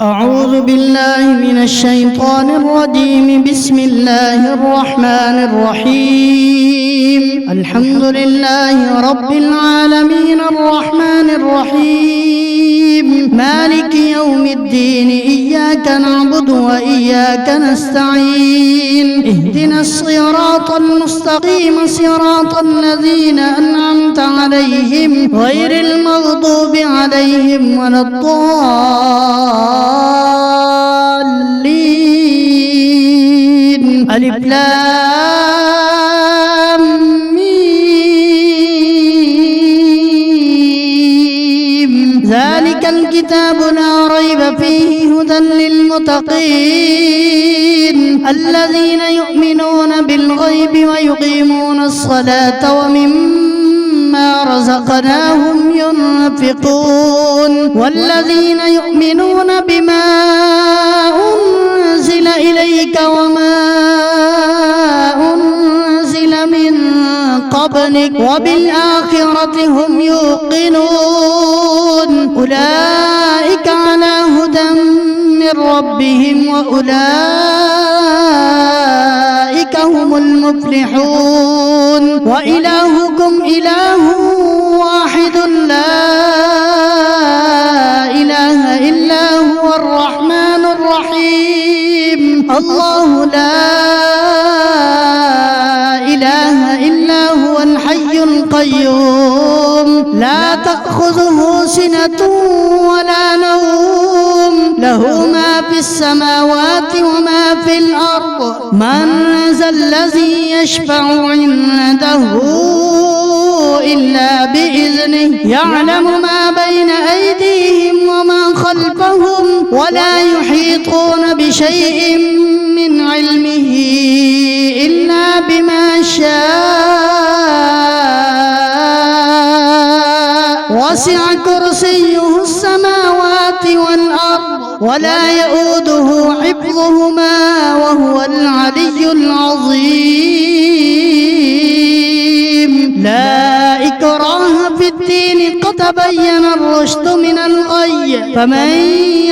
أعوذ بالله من الشيطان الرجيم. بسم الله الرحمن الرحيم. الحمد لله رب العالمين الرحمن الرحيم مالك يوم الدين. إياك نعبد وإياك نستعين. اهدنا الصراط المستقيم صراط الذين أنعمت عليهم غير المغضوب عليهم ولا الضالين. ألف لام ميم. ذلك الكتاب لا ريب فيه هدى للمتقين الذين يؤمنون بالغيب ويقيمون الصلاة ومما رزقناهم ينفقون والذين يؤمنون بما أنزل إليك وما أنزل من قبلك وبالآخرة هم يوقنون. أولئك على هدى من ربهم وأولئك هم المفلحون. وإلهكم إله واحد لا إله إلا هو الرحمن الرحيم. الله لا إله إلا هو الحي القيوم لا تأخذه سنة ولا نوم له ما في السماوات وما في الأرض. من ذا الذي يشفع عنده إلا بإذنه. يعلم ما بين أيديهم وما خلفهم ولا يحيطون بشيء من علمه إلا بما شاء. وسع كرسيه السماوات والأرض ولا يؤوده حفظهما وهو العلي العظيم. لا إكراه في الدين قد تبين الرشد من الغي. فمن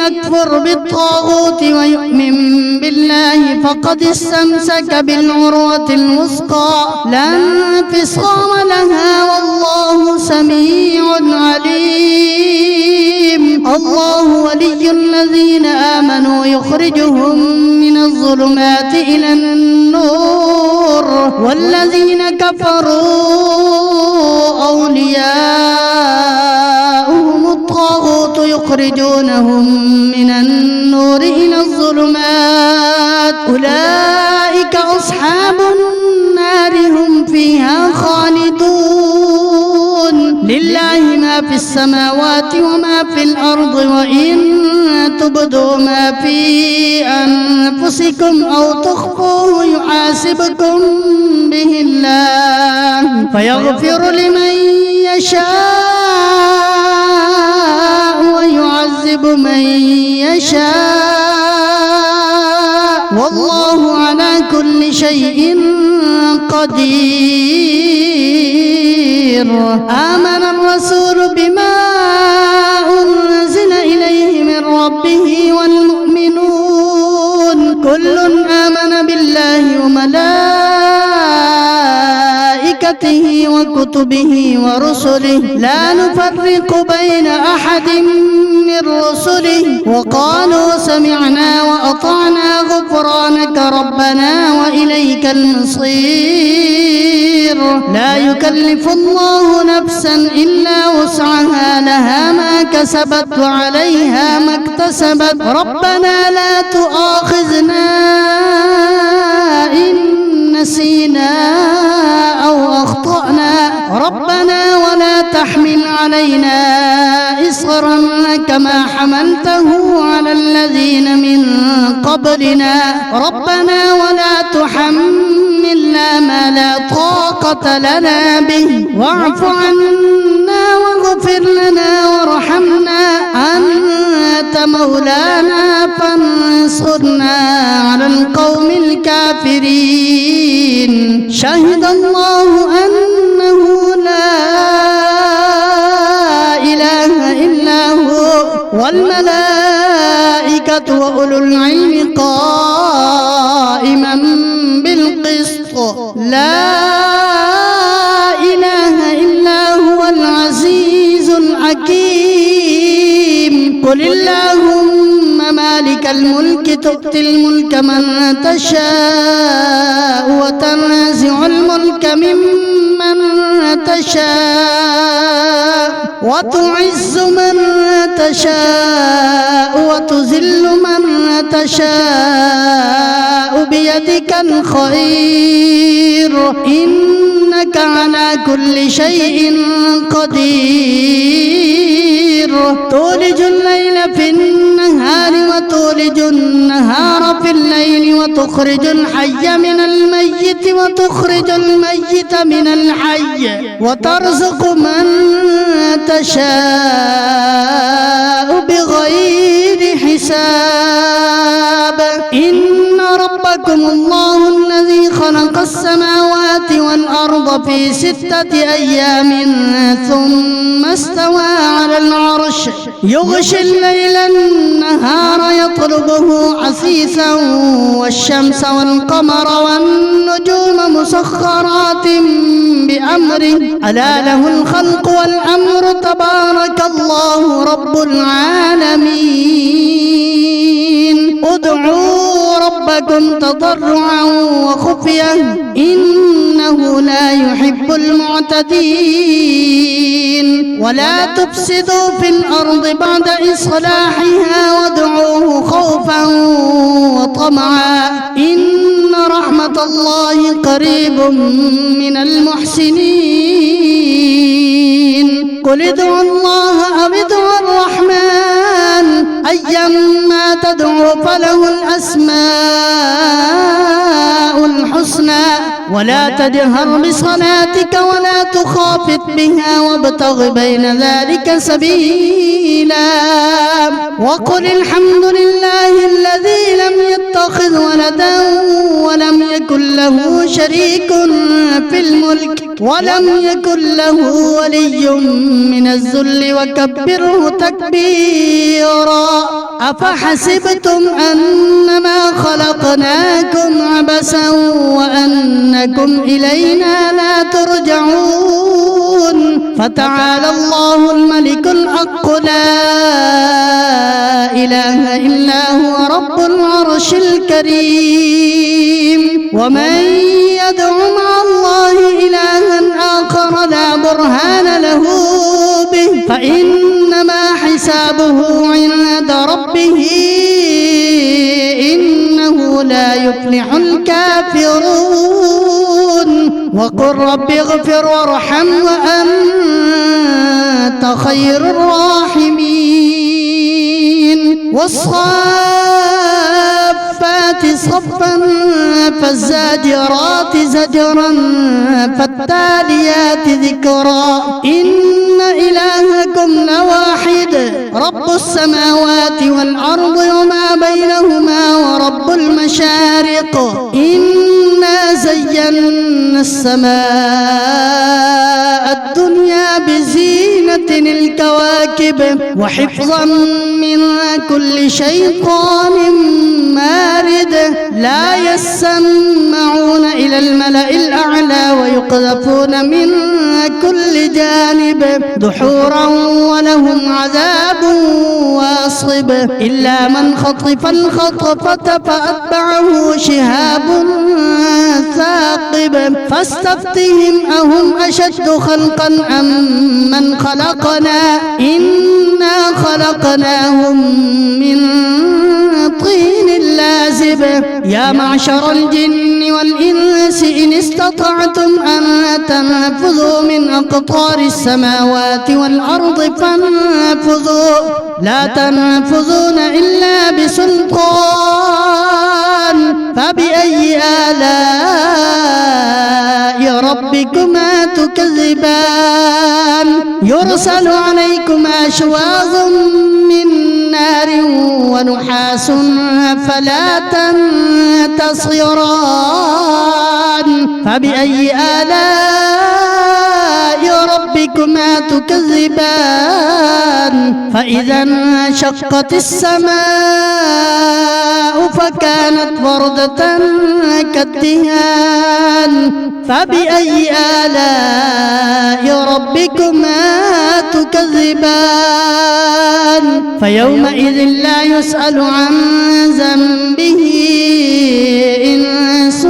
يكفر بالطاغوت ويؤمن بالله فقد استمسك بالعروة الوثقى لا انفصام لها والله سميع عليم. الله ولي الذين آمنوا يخرجهم من الظلمات إلى النور والذين كفروا أولياؤهم الطاغوت يخرجونهم من النور إلى الظلمات. أولئك أصحاب النار هم فيها خالدون. لله ما في السماوات وما في الأرض وإن تبدوا ما في أنفسكم أو تخفوه يحاسبكم به الله فيغفر لمن يشاء ويعذب من يشاء والله على كل شيء قدير. آمن الرسول بما أنزل إليه من ربه والمؤمنون كل آمن بالله وملائكته وكتبه ورسله لا نفرق بين أحد من رسله وقالوا سمعنا وأطعنا غفرانك ربنا وإليك المصير. لا يكلف الله نفسا إلا وسعها لها ما كسبت وعليها ما اكتسبت. ربنا لا تؤاخذنا إن نسينا أو أخطأنا ربنا ولا تحمل علينا إصرا كما حملته على الذين من قبلنا ربنا ولا تحملنا ما لا طاقة لنا به واعف عنا واغفر لنا وارحمنا أنت مولانا فانصرنا على القوم الكافرين. شهد الله أنه لا إله إلا هو والملائكة والملائكة وأولو العلم قائما بالقسط لا إله إلا هو العزيز الحكيم قل اللهم مالك الملك تؤتي الملك من تشاء وتنزع الملك ممن تشاء وتعز من تشاء وتذل من تشاء بيدك الخير إنك على كل شيء قدير تولج الليل في النهار وتولج النهار في الليل وتخرج الحي من الميت وتخرج الميت من الحي وترزق من تشاء بغير حساب إن ربكم الله الذي خلق السماوات والأرض في 6 أيام ثم استوى على العرش يغشي الليل النهار يطلبه حثيثا والشمس والقمر والنجوم مسخرات بأمره ألا له الخلق والأمر تبارك الله رب العالمين ادعوا ربكم تضرعا وخفية إنه لا يحب المعتدين ولا تفسدوا في الأرض بعد إصلاحها وادعوه خوفا وطمعا إن رحمة الله قريب من المحسنين قل ادعوا الله أو ادعوا الرحمن أيما تدعوا فله الأسماء الحسنى ولا تجهر بصلاتك ولا تخافت بها وابتغ بين ذلك سبيلا وقل الحمد لله الذي لم يتخذ ولدا ولم يكن له شريك في الملك ولم يكن له ولي من الذل وكبره تكبيرا أفحسبتم أنما خلقناكم عبثا وأنكم إلينا لا ترجعون فتعالى الله الملك الحق لا إله إلا هو رب العرش الكريم ومن يدع مع الله إلها آخر لا برهان له به فإنما حسابه عند ربه إنه لا يفلح الكافرون وقل رب اغفر وارحم وأنت خير الراحمين والصافات صفا فالزاجرات زجرا فالتاليات ذكرا إن إلهكم لواحد رب السماوات والأرض وما بينهما ورب المشارق إنا زينا السماء الدنيا بزينة الكواكب وحفظا من كل شيطان مارد لا يسمعون إلى الملأ الأعلى ويقذفون من كل جانب دحورا ولهم عذاب واصب إلا من خطف الخطفة فأتبعه شهاب ثاقب فاستفتهم أهم أشد خلقا أم من خلقنا إنا خلقناهم من طين لازب يا معشر الجن والإنس إن استطعتم أن تنفذوا من أقطار السماوات والأرض فانفذوا لا تنفذون إلا بسلطان فبأي آلاء ربكما تكذبان يرسل عليكما شواظ من نار ونحاس فلا تنتصران فبأي آلاء ربكما تكذبان فإذا انشقت السماء فكانت وردة كالدهان فبأي آلاء ربكما تكذبان فيومئذ لا يسأل عن ذنبه إنس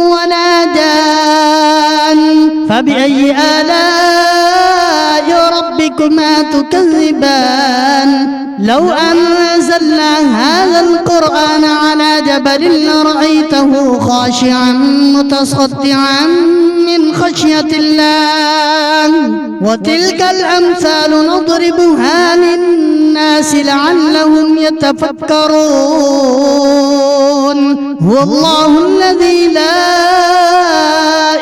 ولا جان فبأي آلاء ربكما تكذبان لو أنزلنا هذا القرآن على جبل لرأيته خاشعا متصدعا من خشية الله وتلك الأمثال نضربها للناس لعلهم يتفكرون هو الله الذي لا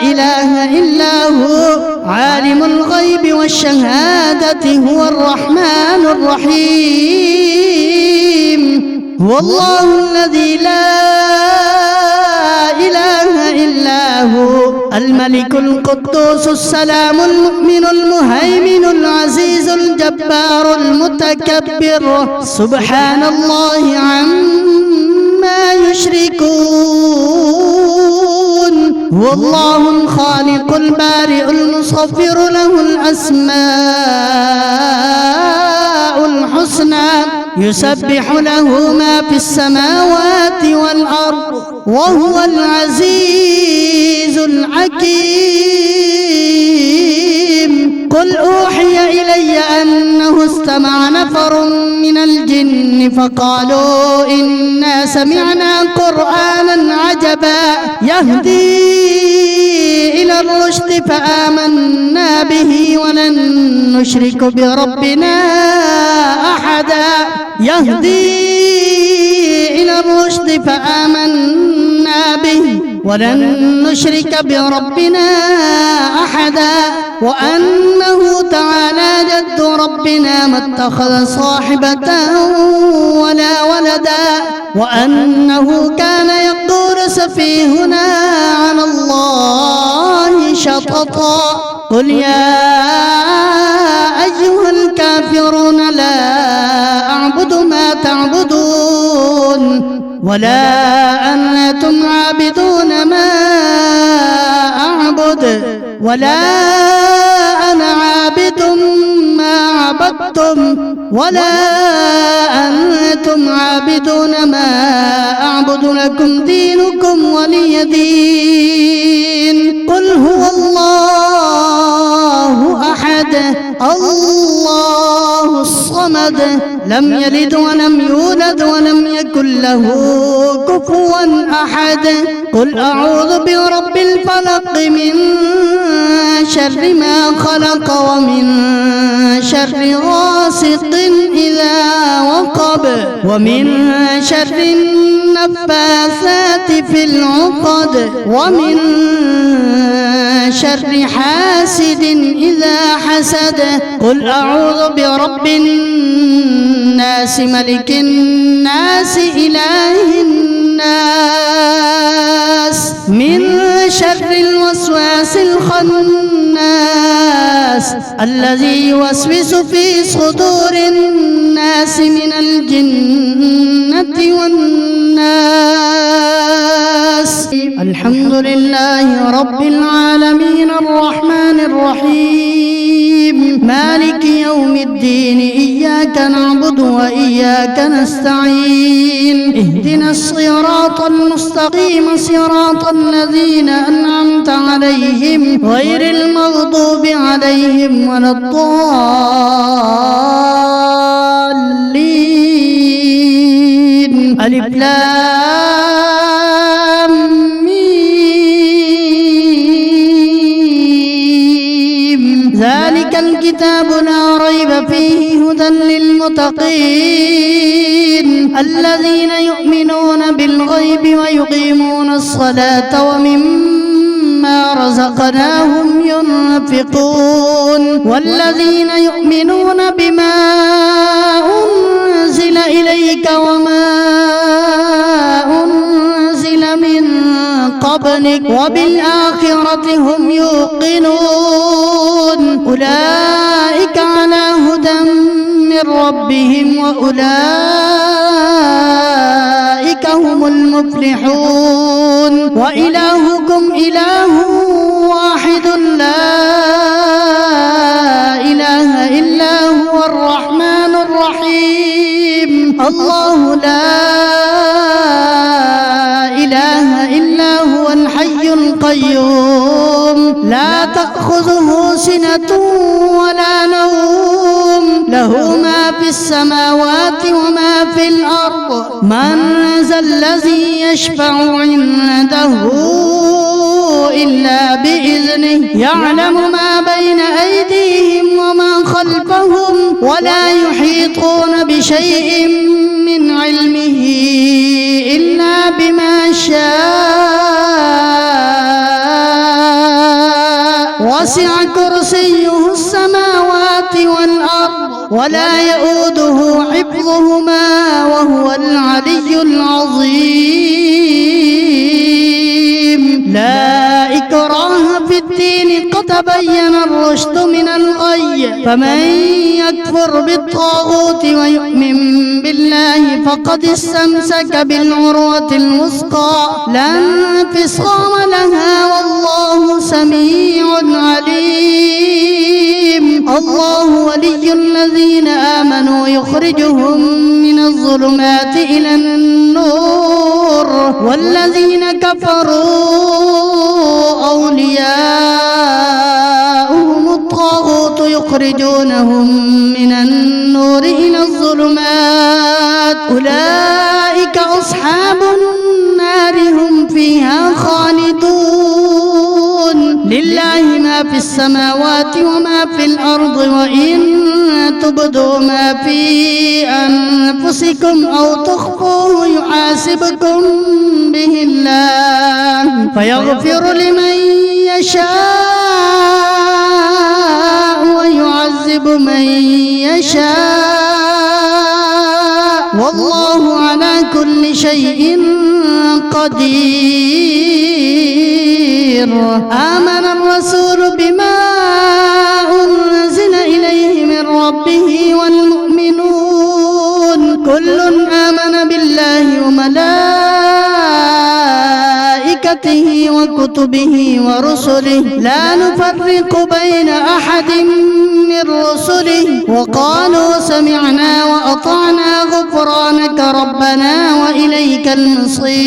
إله إلا هو عالم الغيب والشهادة هو الرحمن الرحيم هو الله الذي لا إله إلا هو الملك القدوس السلام المؤمن المهيمن العزيز الجبار المتكبر سبحان الله عما يشركون هو الله الخالق البارئ المصور له الأسماء الحسنى يسبح له ما في السماوات والأرض وهو العزيز الحكيم قل أوحي إلي أنه استمع نفر من الجن فقالوا إنا سمعنا قرآنا عجبا يهدي إلى الرشد فآمنا به ولن نشرك بربنا أحدا يهدي إلى الرشد فآمنا به ولن نشرك بربنا أحدا وأنه تعالى جد ربنا ما اتخذ صاحبة ولا ولدا وأنه كان يقول سفيهنا على الله شططا قل يا أيها الكافرون لا أعبد ما تعبدون ولا أنتم عابدون ما أعبد ولا أنا عابد ما عبدتم ولا أنتم عابدون ما أعبد لكم دينكم ولي دين قل هو الله أحد الله الصمد لم يلد ولم يولد ولم يكن له كفوا أحد قل أعوذ برب الفلق من شر ما خلق ومن شر غاسق إذا وقب ومن شر النفاثات في العقد ومن شر حاسد إذا حسد قل أعوذ برب الناس ملك الناس إله الناس من شر الوسواس الخناس الذي يوسوس في صدور الناس من الجنة والناس الحمد لله رب العالمين الرحمن الرحيم مالك يوم الدين إياك نعبد وإياك نستعين اهدنا الصراط المستقيم صراط الذين أنعمت عليهم غير المغضوب عليهم ولا الضالين ألف لام ميم ذلك الكتاب لا ريب فيه هدى للمتقين الذين يؤمنون بالغيب ويقيمون الصلاة ومما رزقناهم ينفقون والذين يؤمنون بما أنزل إليك وما أنزل من قبلك وبالآخرة هم يوقنون أولئك على هدى من ربهم وأولئك هم المفلحون وإلهكم إله واحد لا إله إلا هو الرحمن الرحيم الله لا إله إلا هو الحي القيوم لا تأخذه سنة ولا نوم له ما في السماوات وما في الأرض من ذا الذي يشفع عنده إلا بإذنه يعلم ما بين أيديهم وما خلفهم ولا يحيطون بشيء من علمه إلا بما شاء وسع كرسيه السماوات والأرض ولا يؤوده حفظهما وهو العلي العظيم لا إكراه في الدين قد تبين الرشد من الغي فمن يكفر بالطاغوت ويؤمن بالله فقد استمسك بالعروة الوثقى لا انفصام لها والله سميع عليم الله ولي الذين آمنوا يخرجهم من الظلمات إلى النور والذين كفروا أولياؤهم الطاغوت يخرجونهم من النور إلى الظلمات أولئك أصحاب النار هم فيها خالدون لله ما في السماوات وما في الأرض وإن تبدوا ما في أنفسكم أو تخفوه يحاسبكم به الله فيغفر لمن يشاء ويعذب من يشاء والله على كل شيء قدير آمن الرسول بما أنزل إليه من ربه والمؤمنون كل آمن بالله وملائكته وكتبه ورسله لا نفرق بين أحد من رسله وقالوا سمعنا وأطعنا غفرانك ربنا وإليك المصير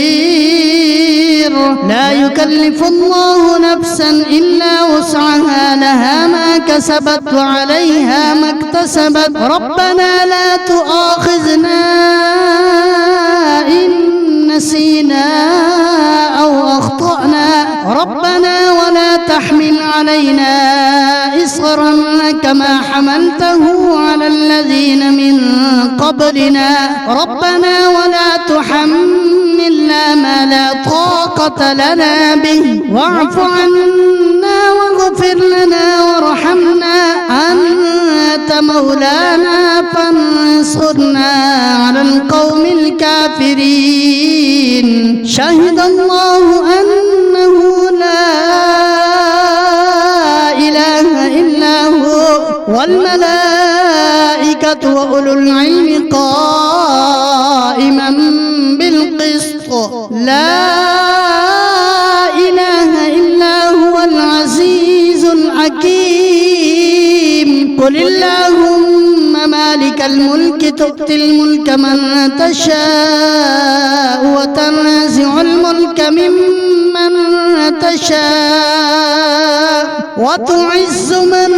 لا يكلف الله نفسا إلا وسعها لها ما كسبت وعليها ما اكتسبت ربنا لا تؤاخذنا إن نسينا أو أخطأنا ربنا ولا تحمل علينا إصرا كما حملته على الذين من قبلنا ربنا ولا تحملنا ما لا طاقة لنا به واعف عنا واغفر لنا وارحمنا أنت مولانا فانصرنا على القوم الكافرين شهد الله أنه لا إله إلا هو والملائكة وأولو العلم قائما بالقسط لا إله إلا هو العزيز الحكيم قل اللهم مالك الملك تؤتي الملك من تشاء وتنزع الملك ممن تشاء وتعز من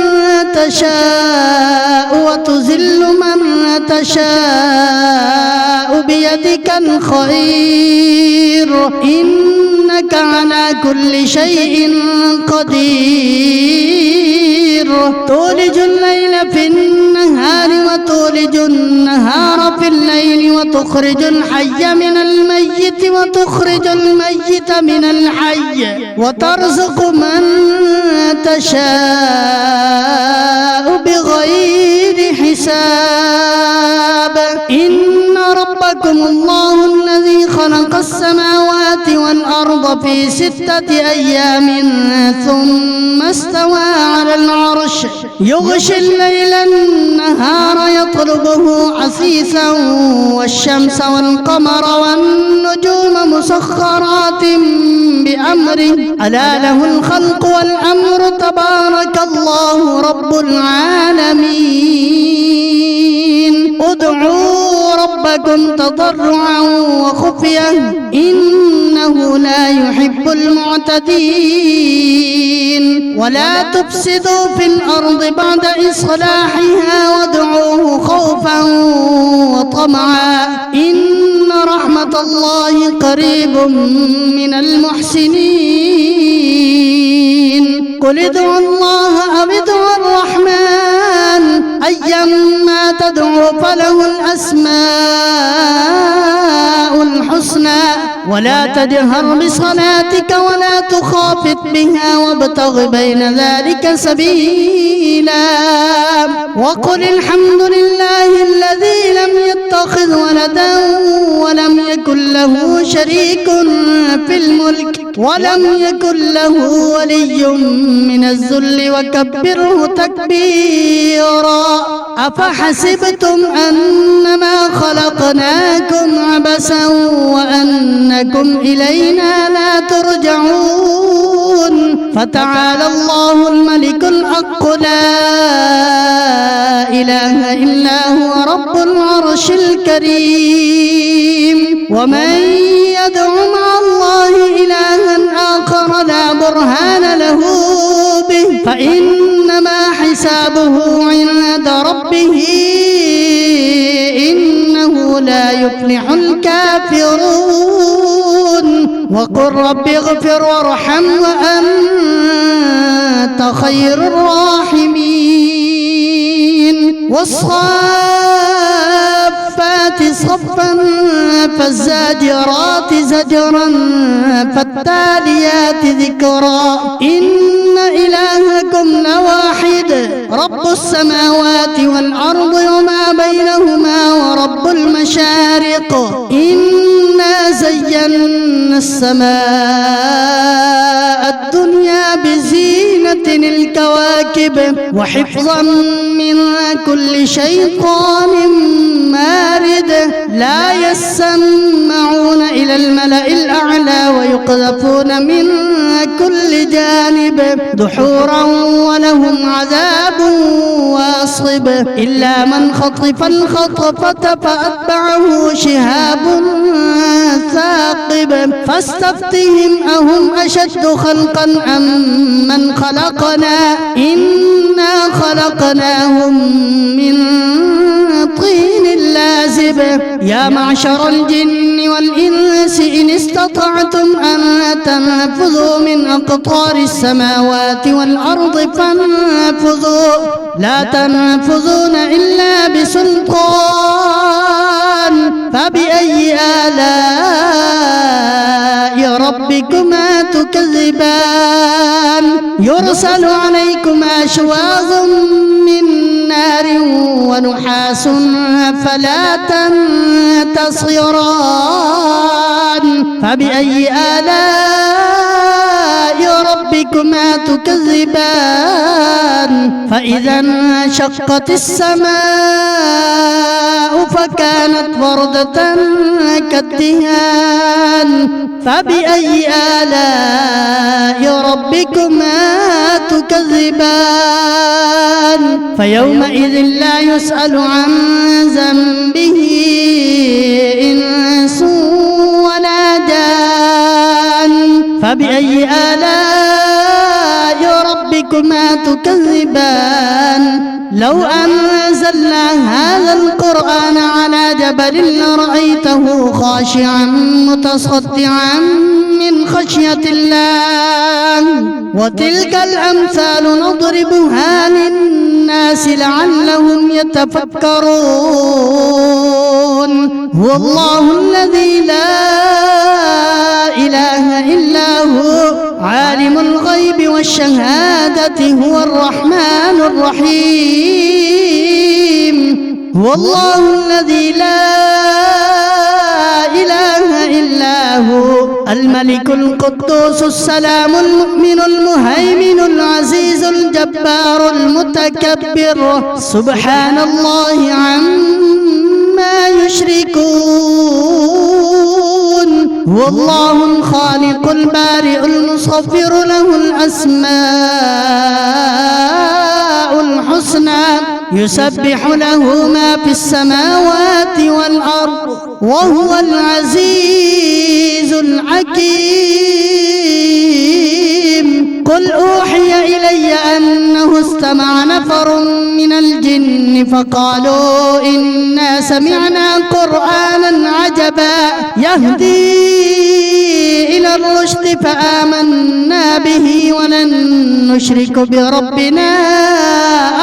تشاء وتذل من تشاء بيدك الخير إنك على كل شيء قدير تولج الليل في النهار وتولج النهار في الليل وتخرج الحي من الميت وتخرج الميت من الحي وترزق من تشاء بغير حساب إن ربكم الله الذي خلق السماوات والأرض في 6 أيام ثم استوى على العرش يغشي الليل النهار يطلبه حثيثا والشمس والقمر والنجوم مسخرات بأمره ألا له الخلق والأمر تبارك الله رب العالمين ادعوا ربكم تضرعا وخفية إنه لا يحب المعتدين ولا تفسدوا في الأرض بعد إصلاحها وادعوه خوفا وطمعا إن رحمة الله قريب من المحسنين قل ادعوا الله أو ادعوا الرحمن أيما تدعوا فله الأسماء الحسنى ولا تجهر بصلاتك ولا تخافت بها وابتغ بين ذلك سبيلا وقل الحمد لله الذي لم يتخذ ولدا ولم يكن له شريك في الملك ولم يكن له ولي من الذل وكبره تكبيرا أفحسبتم أنما خلقناكم عبثا وأنكم إلينا لا ترجعون فتعالى الله الملك الحق لا إله إلا هو رب العرش الكريم ومن يدع مع الله إلها آخر لا برهان له به فإنما حسابه عند ربه إنه لا يفلح الكافرون وقل رب اغفر وارحم وأنت خير الراحمين والصافات صفا فالزاجرات زجرا فالتاليات ذكرا إن إلهكم لواحد رب السماوات والأرض وما بينهما ورب المشارق إنا زينا السماء الدنيا بزينة الكواكب وحفظا من كل شيطان مارد لا يسمعون إلى الملأ الأعلى ويقذفون من كل جانب دحورا ولهم عذاب واصب إلا من خطف الخطفة فأتبعه شهاب ثاقب فاستفتهم أهم أشد خلقا أم من خلقنا إنا خلقناهم من طين لازب يا معشر الجن والإنس إن استطعتم أن تنفذوا من أقطار السماوات والأرض فانفذوا لا تنفذون إلا بسلطان فبأي آلاء ربكما تكذبان يرسل عليكما شواظ من نار ونحاس فلا تنتصران فبأي آلاء ربكما تكذبان فإذا انشقت السماء فكانت وردة كالدهان فبأي آلاء ربكما تكذبان فيومئذ لا يسأل عن ذنبه إنس ولا جان فبأي آلاء ربكما تكذبان لو أنزلنا هذا القرآن على جبل لرأيته خاشعا متصدعا من خشية الله وتلك الأمثال نضربها للناس لعلهم يتفكرون هو الله الذي لا إله إلا هو عالم الغيب والشهادة هو الرحمن الرحيم هو الله الذي لا إله إلا هو الملك القدوس السلام المؤمن المهيمن العزيز الجبار المتكبر سبحان الله عما يشركون هو الله الخالق البارئ المصور له الأسماء الحسنى يسبح له ما في السماوات والأرض وهو العزيز الحكيم قل أوحي إلي أنه استمع نفر من الجن فقالوا إنا سمعنا قرآنا عجبا يهدي إلى الرشد فآمنا به ولن نشرك بربنا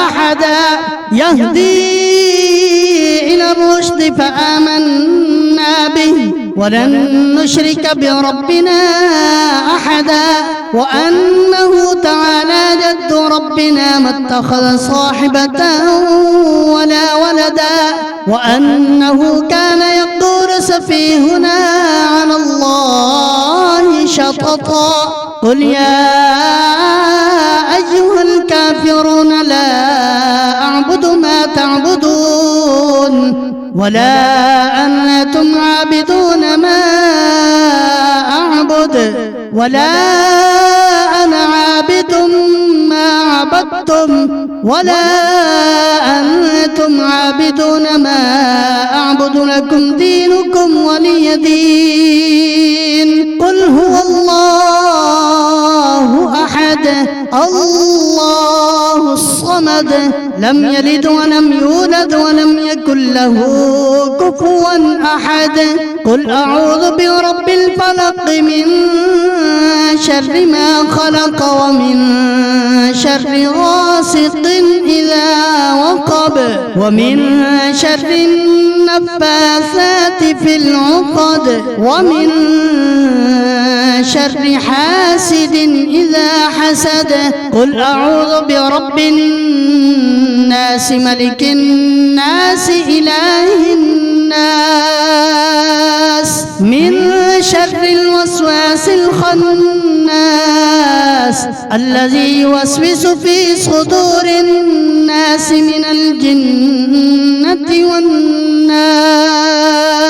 أحدا يهدي إلى الرشد فآمنا به ولن نشرك بربنا أحدا وأنه تعالى جد ربنا ما اتخذ صاحبة ولا ولدا وأنه كان يقول سفيهنا على الله شططا قل يا أيها الكافرون لا أعبد ما تعبدون ولا أنتم عابدون ما أعبد ولا أنا عابد ما عبدتم ولا أنتم عابدون ما أعبد لكم دينكم ولي دين قل هو الله أحد الله الصمد لم يلد ولم يولد ولم يكن له كفوا أحد قل أعوذ برب الفلق من شر ما خلق ومن شر غاسق إذا وقب ومن شر النفاثات في العقد ومن شر حاسد إذا حسد قل أعوذ برب الناس ملك الناس إله الناس من شر الوسواس الخناس الذي يوسوس في صدور الناس من الجنة والناس